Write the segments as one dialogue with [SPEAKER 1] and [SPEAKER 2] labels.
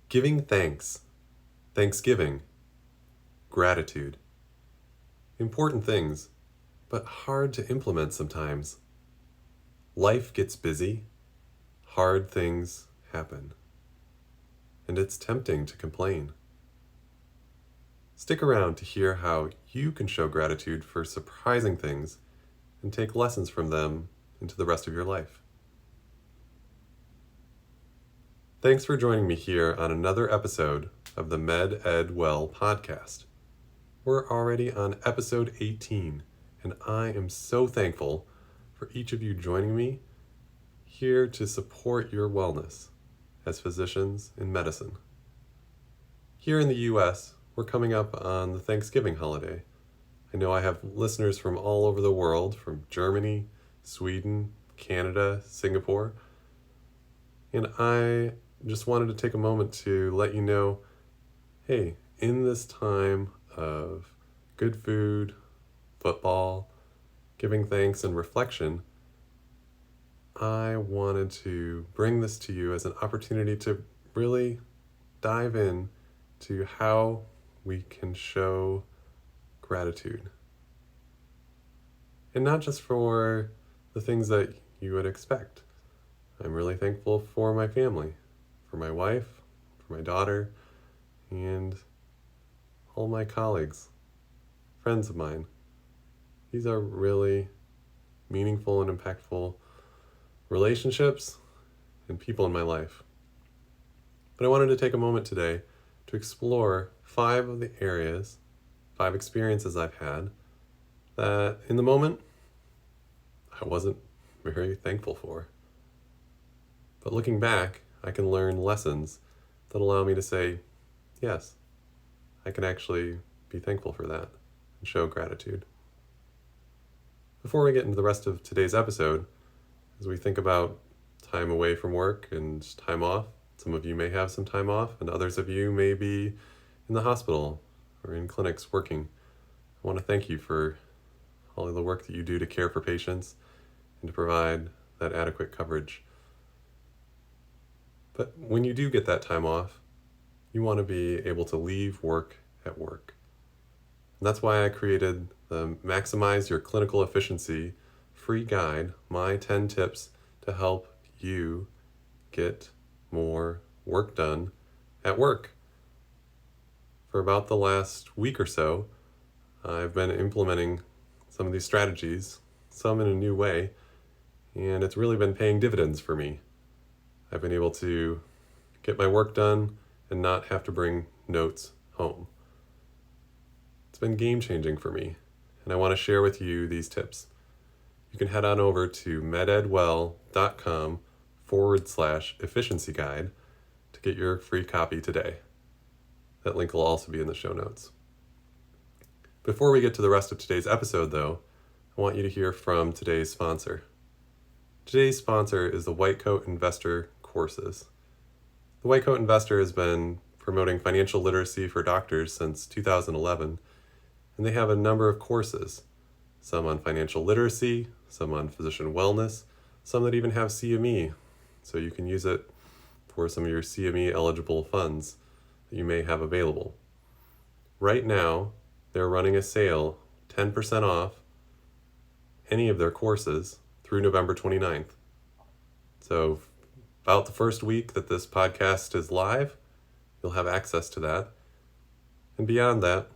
[SPEAKER 1] Giving thanks, thanksgiving, gratitude. Important things, but hard to implement sometimes. Life gets busy, hard things happen, and it's tempting to complain. Stick around to hear how you can show gratitude for surprising things and take lessons from them into the rest of your life. Thanks for joining me here on another episode of the MedEdWell Podcast. We're already on episode 18, and I am so thankful for each of you joining me here to support your wellness as physicians in medicine. Here in the U.S., we're coming up on the Thanksgiving holiday. I know I have listeners from all over the world, from Germany, Sweden, Canada, Singapore, and I just wanted to take a moment to let you know, hey, in this time of good food, football, giving thanks, and reflection, I wanted to bring this to you as an opportunity to really dive in to how we can show gratitude. And not just for the things that you would expect. I'm really thankful for my family, for my wife, for my daughter, and all my colleagues, friends of mine. These are really meaningful and impactful relationships and people in my life. But I wanted to take a moment today to explore 5 of the areas, 5 experiences I've had that in the moment I wasn't very thankful for. But looking back, I can learn lessons that allow me to say, yes, I can actually be thankful for that and show gratitude. Before we get into the rest of today's episode, as we think about time away from work and time off, some of you may have some time off and others of you may be in the hospital or in clinics working. I want to thank you for all of the work that you do to care for patients and to provide that adequate coverage. But when you do get that time off, you want to be able to leave work at work. And that's why I created the Maximize Your Clinical Efficiency free guide, my 10 tips to help you get more work done at work. For about the last week or so, I've been implementing some of these strategies, some in a new way, and it's really been paying dividends for me. I've been able to get my work done and not have to bring notes home. It's been game-changing for me, and I want to share with you these tips. You can head on over to mededwell.com/efficiency guide to get your free copy today. That link will also be in the show notes. Before we get to the rest of today's episode, though, I want you to hear from today's sponsor. Today's sponsor is the White Coat Investor courses. The White Coat Investor has been promoting financial literacy for doctors since 2011, and they have a number of courses, some on financial literacy, some on physician wellness, some that even have CME, so you can use it for some of your CME eligible funds that you may have available. Right now, they're running a sale, 10% off any of their courses through November 29th. So about the first week that this podcast is live, you'll have access to that. And beyond that,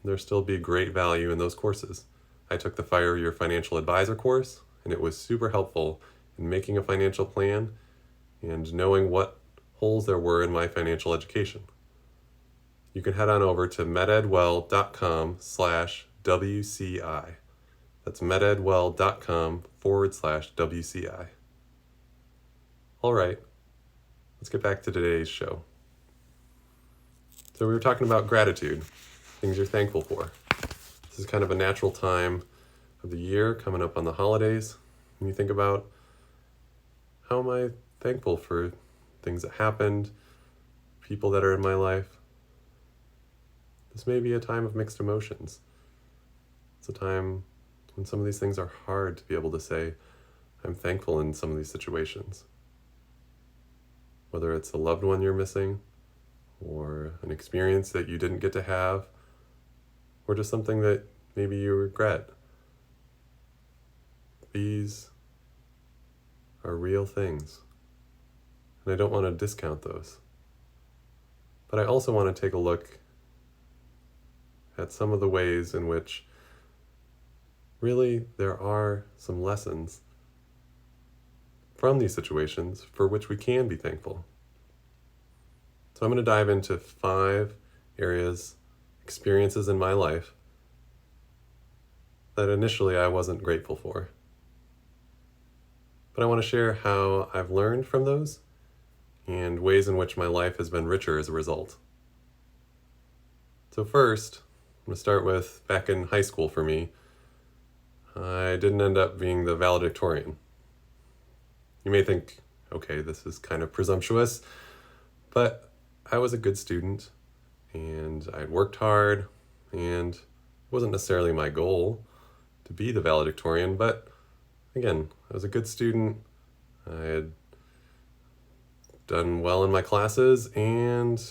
[SPEAKER 1] there'll still be great value in those courses. I took the Fire Your Financial Advisor course, and it was super helpful in making a financial plan and knowing what holes there were in my financial education. You can head on over to mededwell.com/WCI. That's mededwell.com/WCI. All right, let's get back to today's show. So we were talking about gratitude, things you're thankful for. This is kind of a natural time of the year coming up on the holidays. When you think about, how am I thankful for things that happened, people that are in my life? This may be a time of mixed emotions. It's a time when some of these things are hard to be able to say, I'm thankful in some of these situations. Whether it's a loved one you're missing, or an experience that you didn't get to have, or just something that maybe you regret. These are real things, and I don't want to discount those. But I also want to take a look at some of the ways in which really there are some lessons from these situations for which we can be thankful. So I'm going to dive into 5 areas, experiences in my life that initially I wasn't grateful for. But I want to share how I've learned from those and ways in which my life has been richer as a result. So first, I'm going to start with back in high school for me. I didn't end up being the valedictorian. You may think, okay, this is kind of presumptuous, but I was a good student and I'd worked hard, and it wasn't necessarily my goal to be the valedictorian, but again, I was a good student. I had done well in my classes and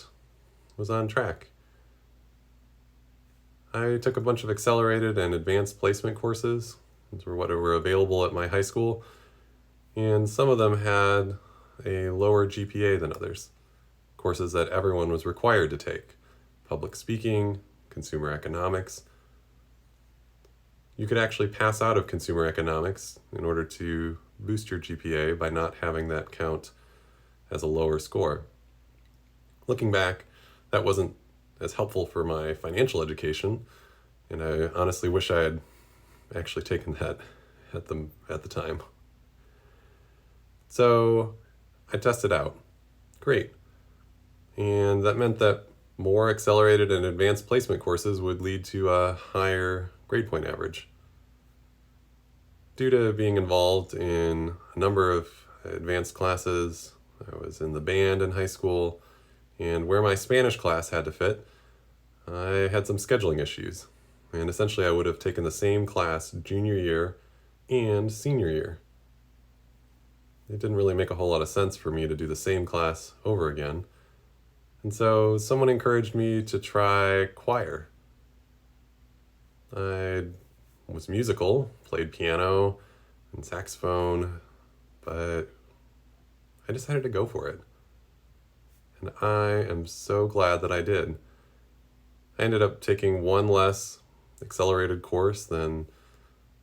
[SPEAKER 1] was on track. I took a bunch of accelerated and advanced placement courses. Those were what were available at my high school, and some of them had a lower GPA than others. Courses that everyone was required to take: public speaking, consumer economics. You could actually pass out of consumer economics in order to boost your GPA by not having that count as a lower score. Looking back, that wasn't as helpful for my financial education, and I honestly wish I had actually taken that at the time. So I tested out. Great. And that meant that more accelerated and advanced placement courses would lead to a higher grade point average. Due to being involved in a number of advanced classes, I was in the band in high school, and where my Spanish class had to fit, I had some scheduling issues. And essentially I would have taken the same class junior year and senior year. It didn't really make a whole lot of sense for me to do the same class over again. And so someone encouraged me to try choir. I was musical, played piano and saxophone, but I decided to go for it. And I am so glad that I did. I ended up taking one less accelerated course than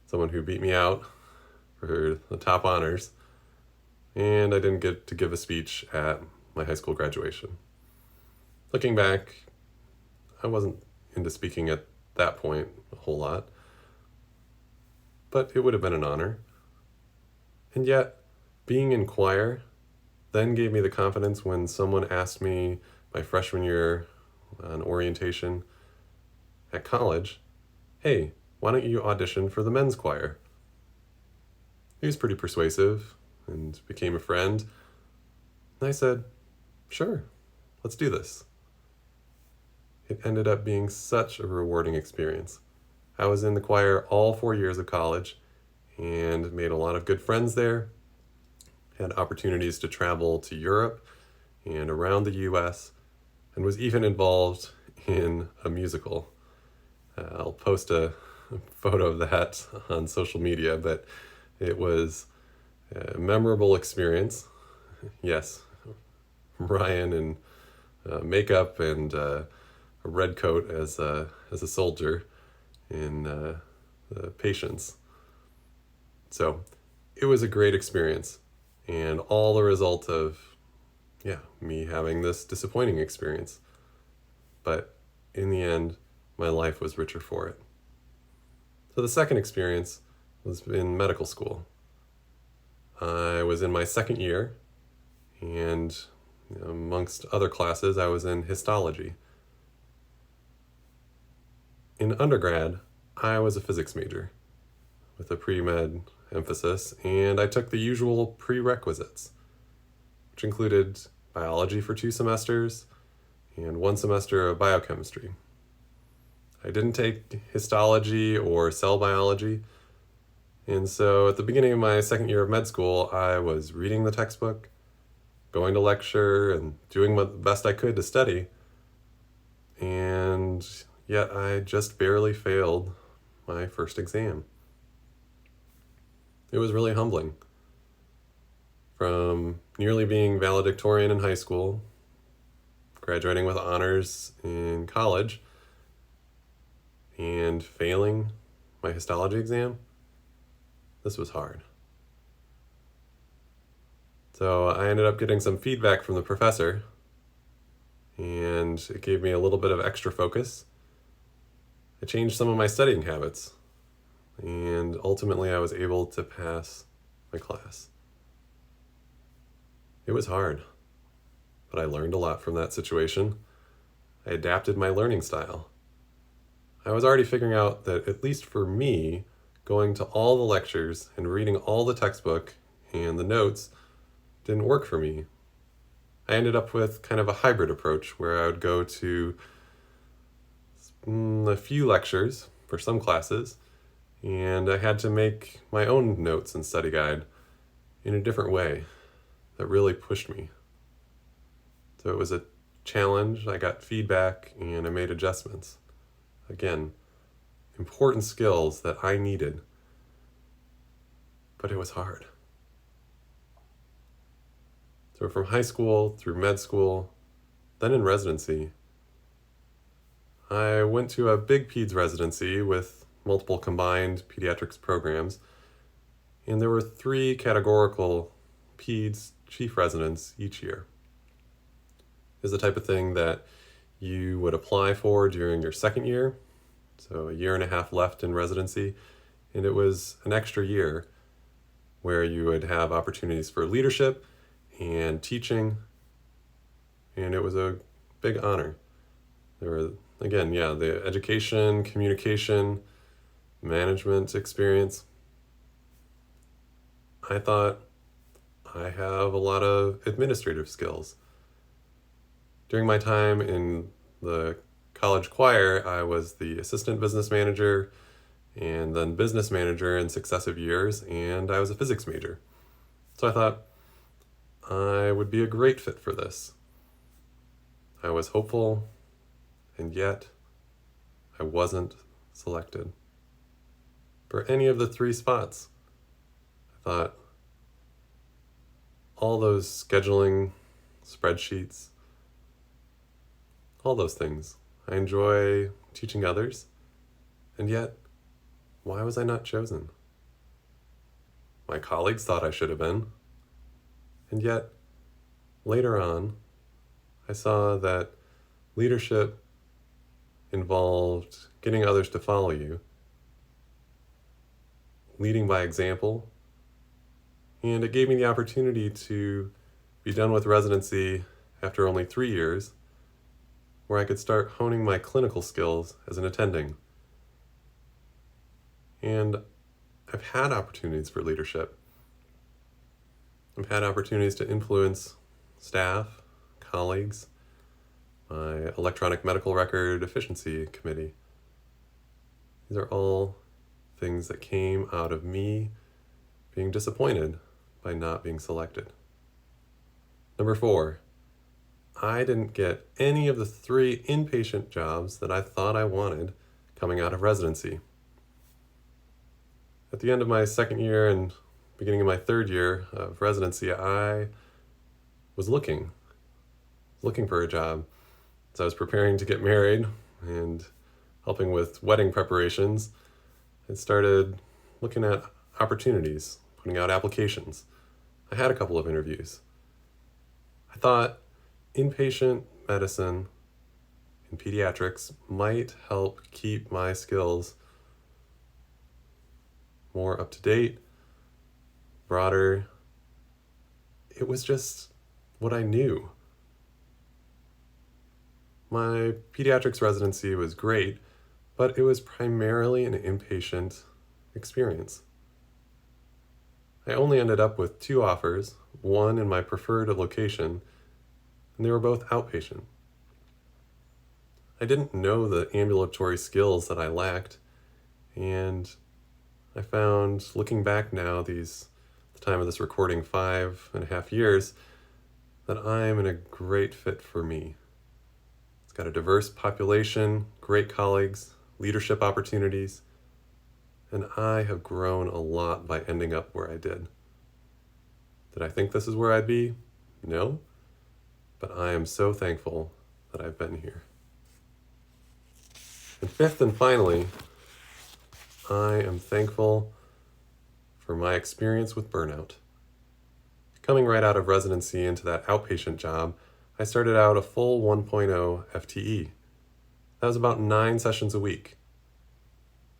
[SPEAKER 1] someone who beat me out for the top honors, and I didn't get to give a speech at my high school graduation. Looking back, I wasn't into speaking at that point a whole lot, but it would have been an honor. And yet, being in choir then gave me the confidence when someone asked me my freshman year on orientation at college, hey, why don't you audition for the men's choir? He was pretty persuasive and became a friend. And I said, sure, let's do this. It ended up being such a rewarding experience. I was in the choir all 4 years of college and made a lot of good friends there. Had opportunities to travel to Europe and around the US, and was even involved in a musical. I'll post a photo of that on social media, but it was a memorable experience. Yes, Ryan in makeup and a red coat as a soldier in the Patience. So it was a great experience, and all the result of me having this disappointing experience. But in the end, my life was richer for it. So the second experience was in medical school. I was in my second year, and amongst other classes, I was in histology. In undergrad, I was a physics major with a pre-med emphasis, and I took the usual prerequisites, which included biology for 2 semesters and 1 semester of biochemistry. I didn't take histology or cell biology, and so at the beginning of my second year of med school, I was reading the textbook, going to lecture, and doing the best I could to study, and yet I just barely failed my first exam. It was really humbling. From nearly being valedictorian in high school, graduating with honors in college, and failing my histology exam, this was hard. So I ended up getting some feedback from the professor, and it gave me a little bit of extra focus. I changed some of my studying habits, and ultimately I was able to pass my class. It was hard, but I learned a lot from that situation. I adapted my learning style. I was already figuring out that, at least for me, going to all the lectures and reading all the textbook and the notes didn't work for me. I ended up with kind of a hybrid approach where I would go to a few lectures for some classes, and I had to make my own notes and study guide in a different way that really pushed me. So it was a challenge. I got feedback and I made adjustments. Again, important skills that I needed, but it was hard. So from high school through med school, then in residency, I went to a big peds residency with multiple combined pediatrics programs, and there were 3 categorical peds chief residents each year. Is the type of thing that you would apply for during your second year, so a year and a half left in residency, and it was an extra year where you would have opportunities for leadership and teaching, and it was a big honor. There were, again, the education, communication, management experience. I thought I have a lot of administrative skills. During my time in the college choir, I was the assistant business manager and then business manager in successive years, and I was a physics major. So I thought I would be a great fit for this. I was hopeful, and yet I wasn't selected for any of the 3 spots. I thought all those scheduling spreadsheets, all those things. I enjoy teaching others, and yet, why was I not chosen? My colleagues thought I should have been, and yet, later on, I saw that leadership involved getting others to follow you, leading by example, and it gave me the opportunity to be done with residency after only 3 years, where I could start honing my clinical skills as an attending. And I've had opportunities for leadership. I've had opportunities to influence staff, colleagues, my electronic medical record efficiency committee. These are all things that came out of me being disappointed by not being selected. Number 4, I didn't get any of the 3 inpatient jobs that I thought I wanted coming out of residency. At the end of my second year and beginning of my third year of residency, I was looking for a job. As I was preparing to get married and helping with wedding preparations, I started looking at opportunities, putting out applications. I had a couple of interviews. I thought inpatient medicine in pediatrics might help keep my skills more up to date, broader. It was just what I knew. My pediatrics residency was great, but it was primarily an inpatient experience. I only ended up with 2 offers, one in my preferred location, and they were both outpatient. I didn't know the ambulatory skills that I lacked, and I found, looking back now, the time of this recording, 5.5 years, that I'm in a great fit for me. It's got a diverse population, great colleagues, leadership opportunities, and I have grown a lot by ending up where I did. Did I think this is where I'd be? No, but I am so thankful that I've been here. And fifth and finally, I am thankful for my experience with burnout. Coming right out of residency into that outpatient job, I started out a full 1.0 FTE. That was about 9 sessions a week.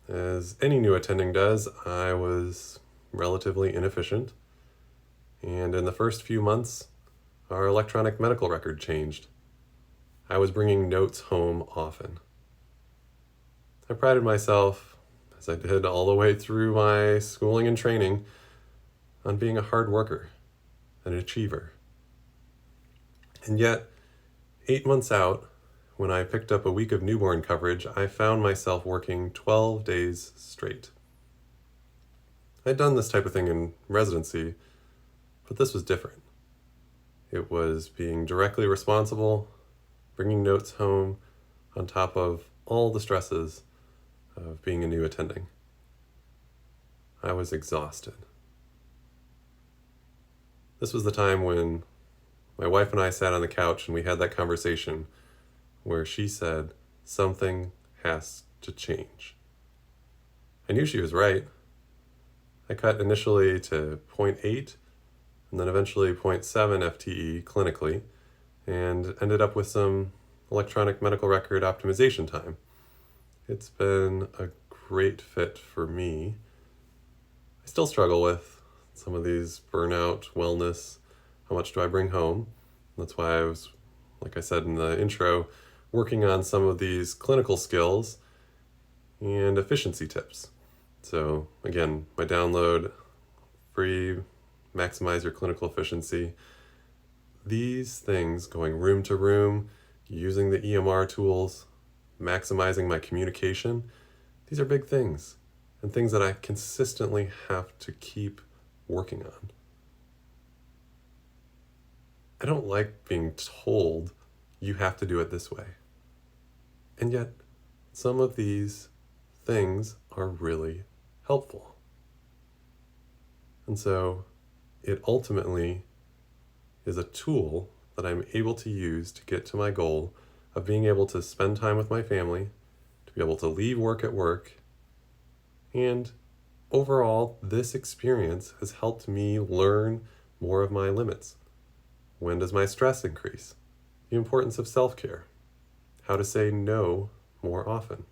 [SPEAKER 1] As any new attending does, I was relatively inefficient. And in the first few months, our electronic medical record changed. I was bringing notes home often. I prided myself, as I did all the way through my schooling and training, on being a hard worker, an achiever. And yet, 8 months out, when I picked up a week of newborn coverage, I found myself working 12 days straight. I'd done this type of thing in residency, but this was different. It was being directly responsible, bringing notes home, on top of all the stresses of being a new attending. I was exhausted. This was the time when my wife and I sat on the couch and we had that conversation where she said, something has to change. I knew she was right. I cut initially to 0.8 and then eventually 0.7 FTE clinically and ended up with some electronic medical record optimization time. It's been a great fit for me. I still struggle with some of these burnout, wellness, how much do I bring home? That's why I was, like I said in the intro, working on some of these clinical skills and efficiency tips. So again, my download, free, maximize your clinical efficiency. These things, going room to room, using the EMR tools, maximizing my communication, these are big things and things that I consistently have to keep working on. I don't like being told you have to do it this way. And yet, some of these things are really helpful. And so, it ultimately is a tool that I'm able to use to get to my goal of being able to spend time with my family, to be able to leave work at work, and overall, this experience has helped me learn more of my limits. When does my stress increase? The importance of self-care. How to say no more often.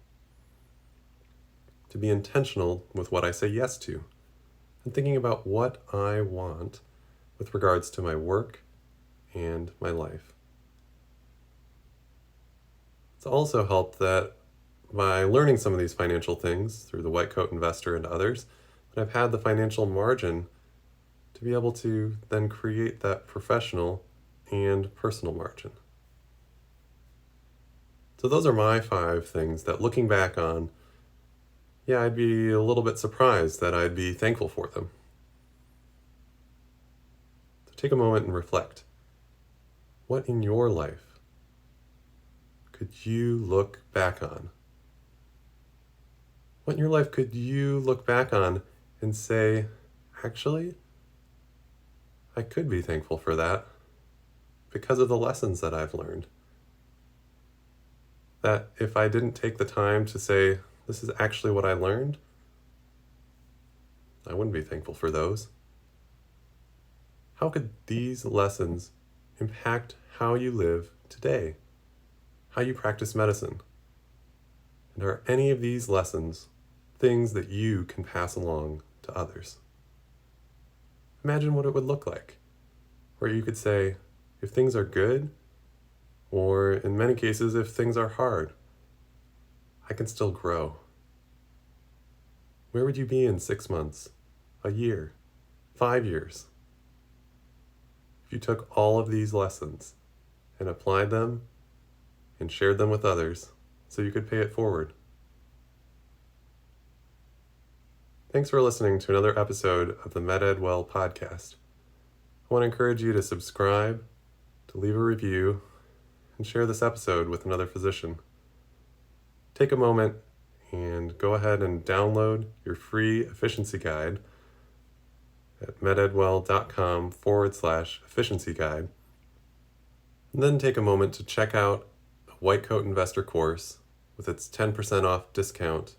[SPEAKER 1] To be intentional with what I say yes to. And thinking about what I want with regards to my work and my life. It's also helped that by learning some of these financial things through the White Coat Investor and others, that I've had the financial margin to be able to then create that professional and personal margin. So those are my 5 things that, looking back on, I'd be a little bit surprised that I'd be thankful for them. So take a moment and reflect. What in your life could you look back on? What in your life could you look back on and say, actually, I could be thankful for that because of the lessons that I've learned. That if I didn't take the time to say, this is actually what I learned, I wouldn't be thankful for those. How could these lessons impact how you live today, how you practice medicine? And are any of these lessons things that you can pass along to others? Imagine what it would look like, where you could say, if things are good, or in many cases, if things are hard, I can still grow. Where would you be in 6 months, a year, 5 years? If you took all of these lessons and applied them and shared them with others so you could pay it forward. Thanks for listening to another episode of the MedEdWell Podcast. I want to encourage you to subscribe, to leave a review, and share this episode with another physician. Take a moment and go ahead and download your free efficiency guide at mededwell.com/efficiency guide. And then take a moment to check out a White Coat Investor course with its 10% off discount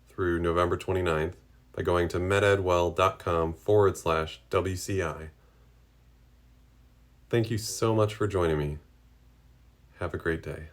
[SPEAKER 1] through November 29th by going to mededwell.com/WCI. Thank you so much for joining me. Have a great day.